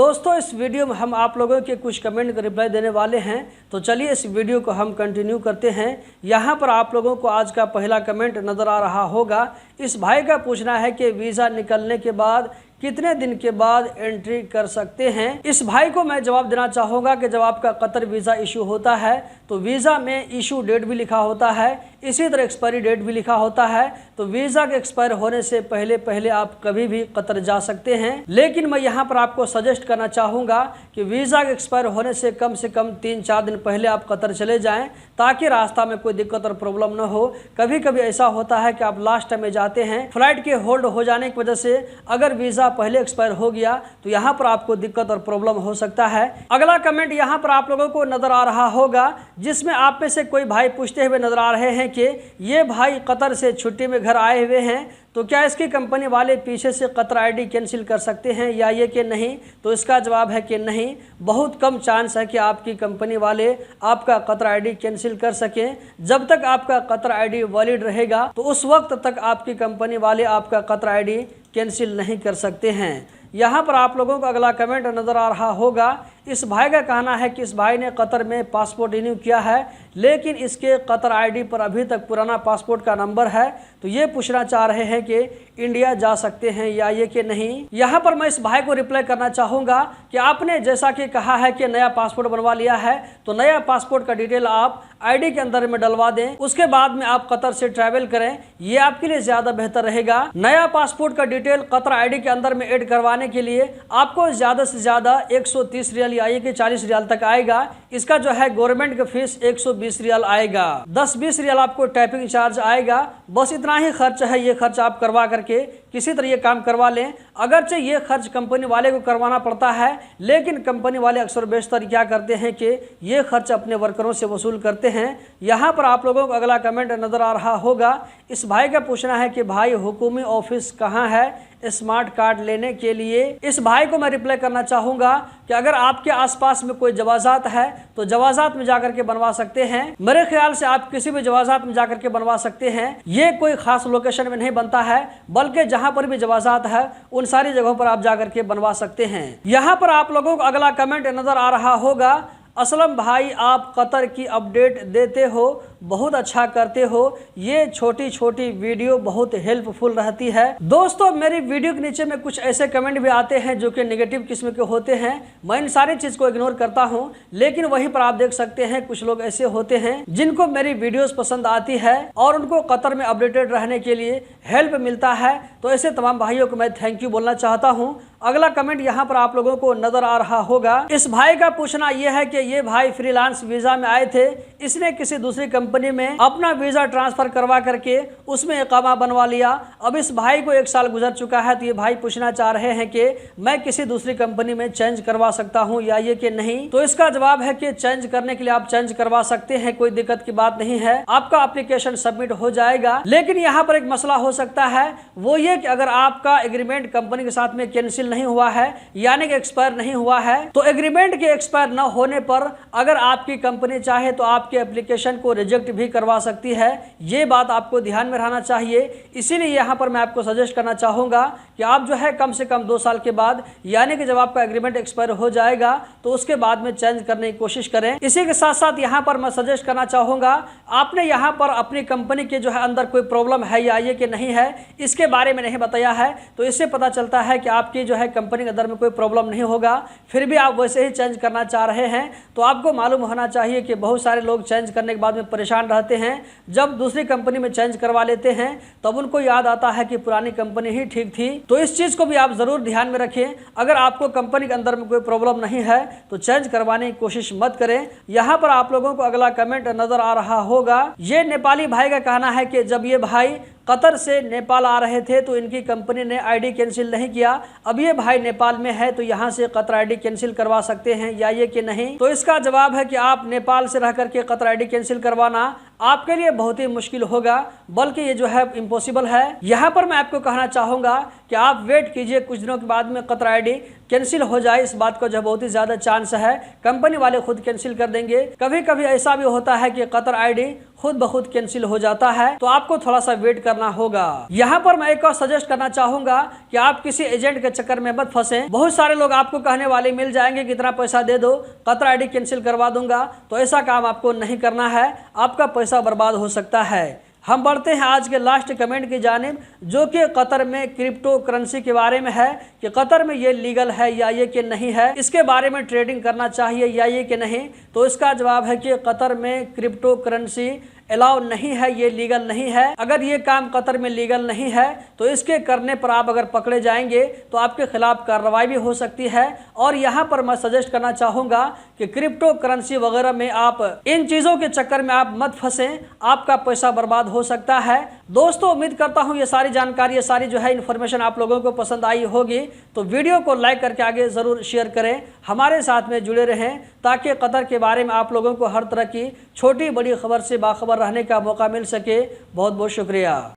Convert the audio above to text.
दोस्तों इस वीडियो में हम आप लोगों के कुछ कमेंट का रिप्लाई देने वाले हैं, तो चलिए इस वीडियो को हम कंटिन्यू करते हैं। यहाँ पर आप लोगों को आज का पहला कमेंट नज़र आ रहा होगा। इस भाई का पूछना है कि वीज़ा निकलने के बाद कितने दिन के बाद एंट्री कर सकते हैं। इस भाई को मैं जवाब देना चाहूँगा कि जब आपका कतर वीज़ा इशू होता है तो वीज़ा में इशू डेट भी लिखा होता है, इसी तरह एक्सपायरी डेट भी लिखा होता है। तो वीज़ा के एक्सपायर होने से पहले आप कभी भी कतर जा सकते हैं, लेकिन मैं यहाँ पर आपको सजेस्ट करना चाहूँगा कि वीज़ा के एक्सपायर होने से कम 3-4 दिन पहले आप कतर चले जाएं, ताकि रास्ता में कोई दिक्कत और प्रॉब्लम न हो। कभी कभी ऐसा होता है कि आप लास्ट टाइम में जाते हैं, फ्लाइट के होल्ड हो जाने की वजह से अगर वीज़ा पहले एक्सपायर हो गया तो यहाँ पर आपको दिक्कत और प्रॉब्लम हो सकता है। अगला कमेंट यहाँ पर आप लोगों को नजर आ रहा होगा, जिसमें आप में से कोई भाई पूछते हुए नजर आ रहे हैं कि ये भाई कतर से छुट्टी में घर आए हुए हैं, तो क्या इसकी कंपनी वाले पीछे से कतर आईडी कैंसिल कर सकते हैं या ये कि नहीं। तो इसका जवाब है कि नहीं, बहुत कम चांस है कि आपकी कंपनी वाले आपका कतर आईडी कैंसिल कर सकें। जब तक आपका कतर आईडी वैलिड रहेगा तो उस वक्त तक आपकी कंपनी वाले आपका कतर आईडी कैंसिल नहीं कर सकते हैं। यहाँ पर आप लोगों को अगला कमेंट नज़र आ रहा होगा। इस भाई का कहना है कि इस भाई ने कतर में पासपोर्ट रिन्यू किया है, लेकिन इसके कतर आईडी पर अभी तक पुराना पासपोर्ट का नंबर है। तो ये पूछना चाह रहे हैं कि इंडिया जा सकते हैं या ये कि नहीं। यहाँ पर मैं इस भाई को रिप्लाई करना चाहूँगा कि आपने जैसा कि कहा है कि नया पासपोर्ट बनवा लिया है, तो नया पासपोर्ट का डिटेल आप आईडी के अंदर में डलवा दें, उसके बाद में आप कतर से ट्रैवल करें, ये आपके लिए ज़्यादा बेहतर रहेगा। नया पासपोर्ट का डिटेल कतर आईडी के अंदर में ऐड करवाने के लिए आपको ज़्यादा से ज़्यादा 130 रियाल या कि 40 रियाल तक आएगा। इसका जो है गवर्नमेंट का फीस 120 रियाल आएगा, 10-20 रियाल आपको टाइपिंग चार्ज आएगा। बस इतना ही खर्च है। ये खर्च आप करवा करके किसी तरह ये काम करवा लें। अगरचे ये खर्च कंपनी वाले को करवाना पड़ता है, लेकिन कंपनी वाले अक्सर बेशतर क्या करते हैं कि ये खर्च अपने वर्करों से वसूल करते हैं। यहाँ पर आप लोगों को अगला कमेंट नज़र आ रहा होगा। इस भाई का पूछना है कि भाई हुकूमी ऑफिस कहाँ है स्मार्ट कार्ड लेने के लिए। इस भाई को मैं रिप्लाई करना चाहूँगा कि अगर आपके आसपास में कोई जवाजात है तो जवाजात में जाकर के बनवा सकते हैं। मेरे ख्याल से आप किसी भी जवाजात में जाकर के बनवा सकते हैं। ये कोई खास लोकेशन में नहीं बनता है, बल्कि जहां पर भी जवाजात है उन सारी जगहों पर आप जाकर के बनवा सकते हैं। यहाँ पर आप लोगों को अगला कमेंट नजर आ रहा होगा। असलम भाई, आप कतर की अपडेट देते हो, बहुत अच्छा करते हो, ये छोटी छोटी वीडियो बहुत हेल्पफुल रहती है। दोस्तों मेरी वीडियो के नीचे में कुछ ऐसे कमेंट भी आते हैं जो कि नेगेटिव किस्म के होते हैं, मैं इन सारी चीज़ को इग्नोर करता हूं, लेकिन वहीं पर आप देख सकते हैं कुछ लोग ऐसे होते हैं जिनको मेरी वीडियोस पसंद आती है और उनको कतर में अपडेटेड रहने के लिए हेल्प मिलता है। तो ऐसे तमाम भाइयों को मैं थैंक यू बोलना चाहता हूँ। अगला कमेंट यहाँ पर आप लोगों को नजर आ रहा होगा। इस भाई का पूछना यह है कि ये भाई फ्रीलांस वीजा में आए थे, इसने किसी दूसरी कंपनी में अपना वीजा ट्रांसफर करवा करके उसमें इकामा बनवा लिया। अब इस भाई को 1 साल गुजर चुका है, तो ये भाई पूछना चाह रहे हैं कि मैं किसी दूसरी कंपनी में चेंज करवा सकता हूं या ये कि नहीं। तो इसका जवाब है कि चेंज करने के लिए आप चेंज करवा सकते हैं, कोई दिक्कत की बात नहीं है, आपका एप्लीकेशन सबमिट हो जाएगा। लेकिन यहाँ पर एक मसला हो सकता है, वो ये कि अगर आपका एग्रीमेंट कंपनी के साथ में कैंसिल नहीं हुआ है, यानी कि एक्सपायर नहीं हुआ है, तो एग्रीमेंट के एक्सपायर न होने पर अगर आपकी कंपनी चाहे तो आपके एप्लीकेशन को रिजेक्ट भी करवा सकती है। ये बात आपको ध्यान में रहना चाहिए। इसीलिए यहाँ पर मैं आपको सजेस्ट करना चाहूँगा कि आप जो है कम से कम 2 साल के बाद, यानी कि जब आपका एग्रीमेंट एक्सपायर हो जाएगा तो उसके बाद में चेंज करने की कोशिश करें। इसी के साथ साथ यहाँ पर मैं सजेस्ट करना चाहूँगा, आपने यहाँ पर अपनी कंपनी के जो है अंदर कोई प्रॉब्लम है या ये कि नहीं है, इसके बारे में नहीं बताया है, तो इससे पता चलता है कि आपकी जो है कंपनी के अंदर में कोई प्रॉब्लम नहीं होगा, फिर भी आप वैसे ही चेंज करना चाह रहे हैं। तो आपको मालूम होना चाहिए कि बहुत सारे लोग चेंज करने के बाद में परेशान रहते हैं। जब दूसरी कंपनी में चेंज करवा लेते हैं तब उनको याद आता है कि पुरानी कंपनी ही ठीक थी। तो इस चीज़ को भी आप ज़रूर ध्यान में रखें। अगर आपको कंपनी के अंदर में कोई प्रॉब्लम नहीं है तो चेंज करवाने की कोशिश मत करें। यहाँ पर आप लोगों को अगला कमेंट नज़र आ रहा होगा। ये नेपाली भाई का कहना है कि जब ये भाई कतर से नेपाल आ रहे थे तो इनकी कंपनी ने आईडी कैंसिल नहीं किया, अब ये भाई नेपाल में है तो यहाँ से कतर आईडी कैंसिल करवा सकते हैं या ये कि नहीं। तो इसका जवाब है कि आप नेपाल से रह करके कतर आईडी कैंसिल करवाना आपके लिए बहुत ही मुश्किल होगा, बल्कि ये जो है इम्पॉसिबल है। यहाँ पर मैं आपको कहना चाहूँगा कि आप वेट कीजिए, कुछ दिनों के बाद में कतर आईडी कैंसिल हो जाए, इस बात का जो बहुत ही ज़्यादा चांस है। कंपनी वाले खुद कैंसिल कर देंगे। कभी कभी ऐसा भी होता है कि कतर आईडी खुद ब खुद कैंसिल हो जाता है, तो आपको थोड़ा सा वेट करना होगा। यहाँ पर मैं एक और सजेस्ट करना चाहूंगा कि आप किसी एजेंट के चक्कर में मत फंसे। बहुत सारे लोग आपको कहने वाले मिल जाएंगे कि इतना पैसा दे दो, कतर आईडी कैंसिल करवा दूंगा। तो ऐसा काम आपको नहीं करना है, आपका पैसा बर्बाद हो सकता है। हम बढ़ते हैं आज के लास्ट कमेंट की जानिब, जो कि कतर में क्रिप्टो करेंसी के बारे में है कि कतर में ये लीगल है या ये कि नहीं है, इसके बारे में ट्रेडिंग करना चाहिए या ये कि नहीं। तो इसका जवाब है कि कतर में क्रिप्टो करेंसी अलाउ नहीं है, ये लीगल नहीं है। अगर ये काम कतर में लीगल नहीं है तो इसके करने पर आप अगर पकड़े जाएंगे तो आपके खिलाफ कार्रवाई भी हो सकती है। और यहाँ पर मैं सजेस्ट करना चाहूँगा कि क्रिप्टो करेंसी वगैरह में आप इन चीज़ों के चक्कर में आप मत फंसें, आपका पैसा बर्बाद हो सकता है। दोस्तों, उम्मीद करता हूँ ये सारी जानकारी, ये सारी जो है इन्फॉर्मेशन आप लोगों को पसंद आई होगी। तो वीडियो को लाइक करके आगे ज़रूर शेयर करें, हमारे साथ में जुड़े रहें ताकि कतर के बारे में आप लोगों को हर तरह की छोटी बड़ी खबर से बाखबर रहने का मौका मिल सके। बहुत बहुत शुक्रिया।